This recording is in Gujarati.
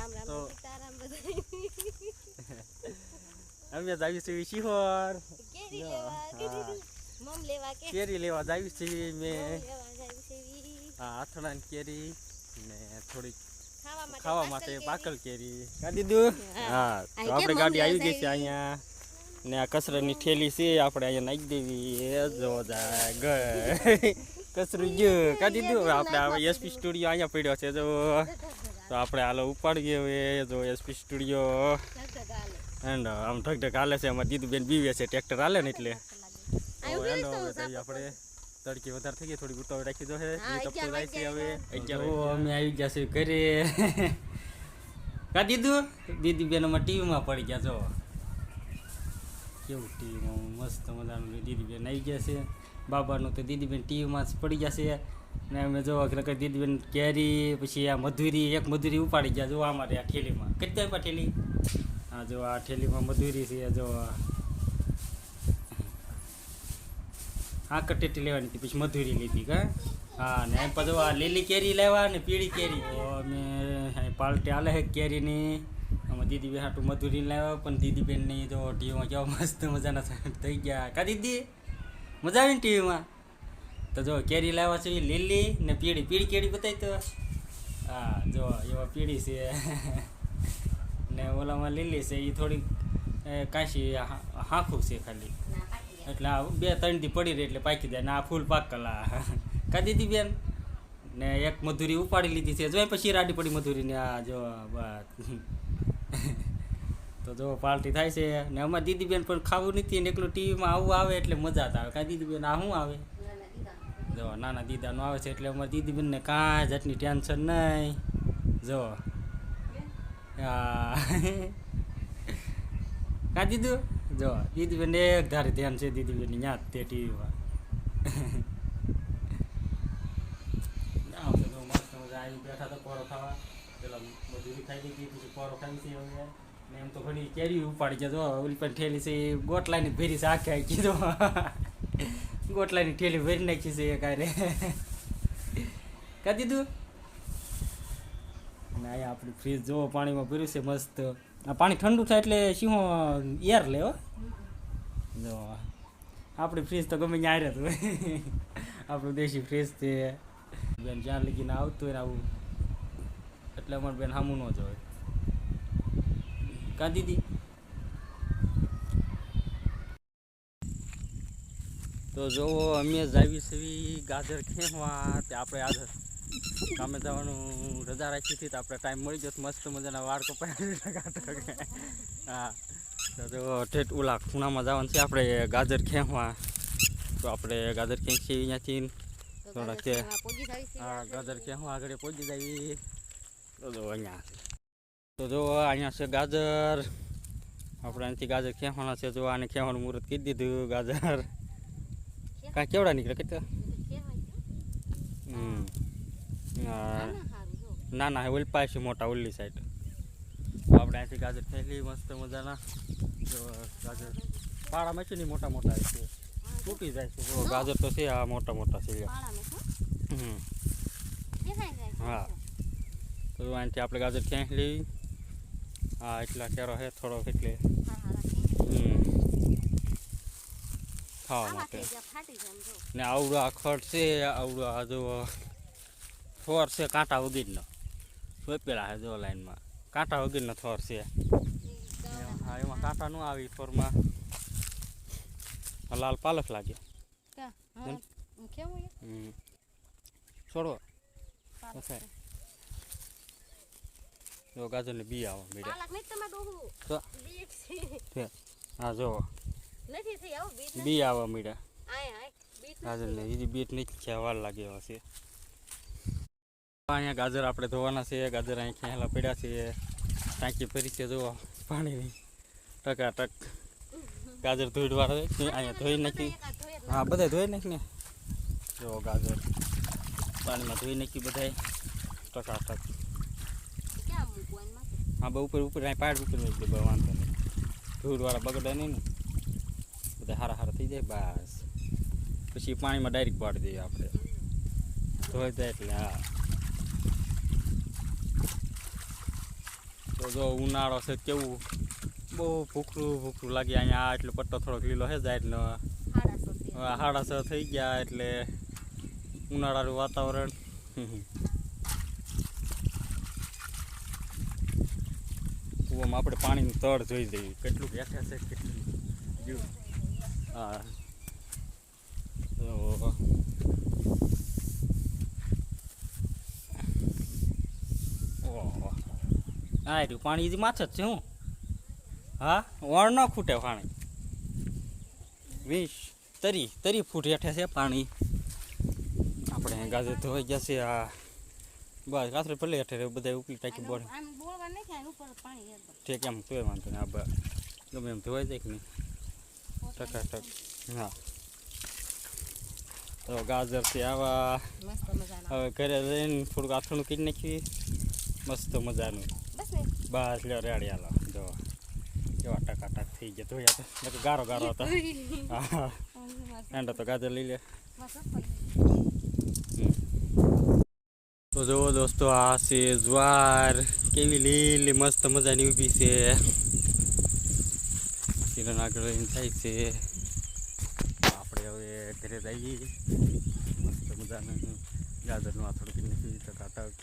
તો અમે જાવી છીએ શિહોર કેરી લેવા જાવી છીએ મેં આથણા કેરી ને થોડીક ખાવા માટે પાકલ કેરી કાઢી દીધું હા તો આપણે ગાડી આવી ગઈ છે અહીંયા ને આ કચરાની થેલી છે આપણે અહીંયા નાખી દેવી એ જો જાય ગઈ કચરું ગયું કાઢી દીધું આપણે હવે એસપી સ્ટુડિયો અહીંયા પડ્યો છે જો તો આપણે હાલો ઉપાડીએ હવે જો એસપી સ્ટુડિયો એન્ડ આમ ઢગઢગ હાલે છે અમારે દીદુબેન બીવે છે ટ્રેક્ટર હાલે ને એટલે એન્ડ આપણે તડકી વધારે થઈ ગઈ થોડી ઉતાવળ રાખી દો છે ટપકો જાય છે હવે અમે આવી ગયા છે ઘરે કા દીધું દીદીબેન અમારે ટીવીમાં પડી ગયા જો કેવું ટીવીમાં મસ્ત મજાનું દીદીબેન આવી ગયા છે બાબાનું તો દીદીબેન ટીવીમાં જ પડી ગયા છે ને અમે જો દીદીબેન કેરી પછી આ મધુરી એક મધુરી ઉપાડી ગયા જો અમારે આ ઠેલીમાં કેટલી આપ્યા ઠેલી હા જો આ ઠેલીમાં મધુરી છે જો આ કટેટી લેવાની હતી પછી મધુરી લીધી કા હા ને પછી આ લીલી કેરી લેવા ને પીળી કેરી તો અમે પાલટી હાલે છે કેરીની અમે દીદીબેન હાટું મધુરી લાવ્યા પણ દીદીબેનની જો ટીવીમાં કેવા મસ્ત મજાના થઈ ગયા કા દીદી મજા આવી ને ટીવીમાં તો જો કેરી લાવ્યા છે લીલી ને પીળી પીળી કેરી બતાવી તો હા જો એવા પીળી છે ને ઓલામાં લીલી છે એ થોડીક કાશી હાંખું છે ખાલી એટલે આ 2-3 દી પડી રહી એટલે પાકી જાય ને આ ફૂલ પાક કલા કા દીદી બેન ને એક મધુરી ઉપાડી લીધી છે જો પછી રાડી પડી મધુરીને આ જો બસ તો જો પાર્ટી થાય છે ને અમારી દીદીબેન પણ ખાવું નથી ને એકલું ટીવીમાં આવું આવે એટલે મજા આવે કાંઈ દીદીબેન આ શું આવે જો નાના દીદાનું આવે છે એટલે અમારી દીદીબેનને કાંઈ જાતની ટેન્શન નહીં જો કાં દીધું જો દીદીબેન એક ધારે ધ્યાન છે દીદીબેનની યાદ તે ટીવીમાં મસ્ત મજા આવી બેઠા તો પોરો ખાવા પેલા મજૂરી ખાઈ દીધી પછી પોરો ખાઈ છે હવે ને એમ તો ઘણી કેરી ઉપાડી ગયા જો ઓલી પણ ઠેલી છે એ ગોટલાની ભેરી છે આખે કીધું ગોટલાની ઠેલી ભરી નાખી છે એ કાંઈ કા દીધું ને અહીંયા આપણી ફ્રીજ જો પાણીમાં ભર્યું છે મસ્ત આ પાણી ઠંડુ થાય એટલે શું એર લે હો જો આપણી ફ્રીજ તો ગમે ત્યાં રહેતું હોય આપણું દેશી ફ્રીજ છે બેન જ્યાં લગીને આવતું હોય ને આવું એટલે અમારે બેન સામું ન જોવે કા દીદી તો જો અમે જ આવી છીએ ગાજર ખેંચવા તે આપણે આજ કામે જવાનું રજા રાખી હતી તો આપણે ટાઈમ મળી ગયો મસ્ત મજાના વાળ કપાય હા તો ઠેઠ ઓલા ખૂણામાં જવાનું છે આપણે ગાજર ખેંચવા તો આપણે ગાજર ખેંચીએ અહીંયાથી થોડાક છે હા ગાજર ખેંચવા આગળ પહોંચી જઈએ તો જો અહીંયા તો જો અહીંયા છે ગાજર આપણે અહીંથી ગાજર ખેંચવાના છે જો આને ખેંચવાનું મુહૂર્ત કરી દીધું ગાજર કાંઈ કેવડા નીકળે કેટલા ના ના ઓલી પાસે મોટા ઓલી સાઈડ આપણે અહીંથી ગાજર થયેલી મસ્ત મજાના જો ગાજર પાડામાં છે ને મોટા મોટા છે તૂટી જાય છે જો ગાજર તો છે આ મોટા મોટા છે હા તો અહીંથી આપણે ગાજર ખેંચી લેવી હા એટલા કેરો છે થોડોક એટલે ખાવા માટે ને આવડું આ ખડ છે આવડું આ જો થોર છે કાંટા વગીરનો પેલા છે જો લાઈનમાં કાંટા વગીરનો થોર છે હા એમાં કાંટા ન આવી થોરમાં લાલ પાલક લાગે છોડો જો ગાજર ને બી આવો મીડા હા જો બી આવા મીડા ગાજર ને બીજી બીટ નથી છે વાર લાગે એવા છે અહીંયા ગાજર આપણે ધોવાના છે ગાજર અહીં ખેલા પડ્યા છે ટાંકી ભરી છે જો પાણીની ટકાટક ગાજર ધોઈડવાળા અહીંયા ધોઈ નાખી હા બધા ધોઈ નાખી ને જો ગાજર પાણીમાં ધોઈ નાખી બધા ટકાટક હા બહુ ઉપર ઉપર અહીં પાડ ઉપર મૂકી દે વાંધો નહીં ધોઈડવાળા બગડે નહીં ને બધા હારા હારા થઈ જાય બસ પછી પાણીમાં ડાયરેક્ટ પાડી દઈએ આપણે ધોઈ જાય એટલે હા તો જો ઉનાળો છે કેવું બહુ ભૂખરું લાગે અહીંયા. એટલે પટ્ટો થોડોક લીલો છે જાય એટલે સાડા 6 થઈ ગયા એટલે ઉનાળાનું વાતાવરણ. કૂવામાં આપણે પાણીનું તળ જોઈ દઈએ કેટલું બેઠા છે કેટલું. હા હા એટલું પાણી હજી માછ જ છે હું. હા વણ ન ખૂટે પાણી 20-30 ફૂટ હેઠે છે પાણી. આપણે ગાજર ધોવાઈ ગયા છે. આ બસ કાતરે ભલે હેઠે બધા ઉપલી ટાંકી બોડે ઠીક એમ તોય વાંધો ને. આ બસ ગમે એમ ધોવાઈ જાય કે નહીં ટકાટક. હા તો ગાજર છે આવા. હવે ઘરે જઈને થોડુંક આથણું કરી નાખી મસ્ત મજાનું. બસ લ્યો રેડી હાલો જો કેવા ટકાટક થઈ ગયા ધોયા તો ગારો હતા. હા એંડા તો ગાજર લઈ લે. તો જુઓ દોસ્તો આ છે જ્વાર કેવી લીલી મસ્ત મજાની ઊભી છે. કિરણ આગળ લઈને થાય છે. આપણે હવે ઘરે જઈએ મસ્ત મજાનું ગાજરનું આ થોડુંક ટકાટક.